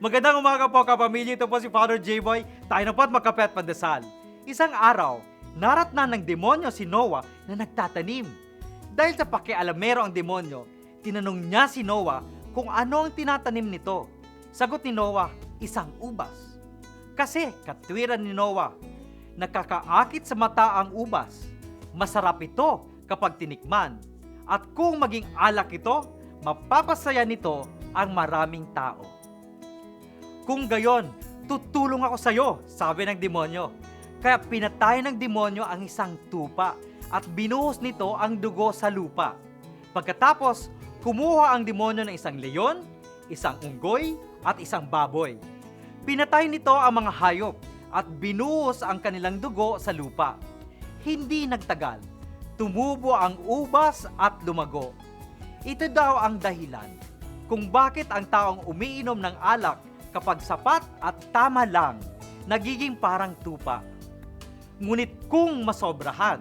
Magandang umaga po kapamilya, ito po si Father J-Boy. Tayo na po at magkape at pandesal. Isang araw, naratnan ng demonyo si Noah na nagtatanim. Dahil sa pakialamero ang demonyo, tinanong niya si Noah kung ano ang tinatanim nito. Sagot ni Noah, isang ubas. Kasi katwiran ni Noah, nakakaakit sa mata ang ubas. Masarap ito kapag tinikman. At kung maging alak ito, mapapasaya nito ang maraming tao. Kung gayon, tutulong ako sa iyo, sabi ng demonyo. Kaya pinatay ng demonyo ang isang tupa at binuhos nito ang dugo sa lupa. Pagkatapos, kumuha ang demonyo ng isang leyon, isang unggoy at isang baboy. Pinatay nito ang mga hayop at binuhos ang kanilang dugo sa lupa. Hindi nagtagal, tumubo ang ubas at lumago. Ito daw ang dahilan kung bakit ang taong umiinom ng alak kapag sapat at tama lang, nagiging parang tupa. Ngunit kung masobrahan,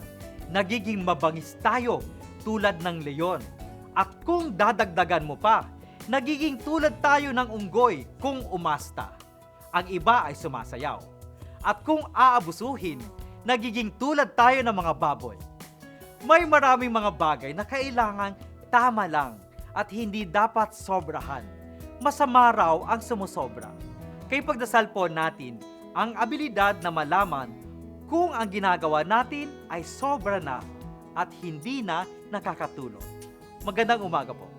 nagiging mabangis tayo tulad ng leyon. At kung dadagdagan mo pa, nagiging tulad tayo ng unggoy kung umasta. Ang iba ay sumasayaw. At kung aabusuhin, nagiging tulad tayo ng mga baboy. May maraming mga bagay na kailangan tama lang at hindi dapat sobrahan. Masama raw ang sumusobra. Kaya pagdasal po natin ang abilidad na malaman kung ang ginagawa natin ay sobra na at hindi na nakakatulong. Magandang umaga po.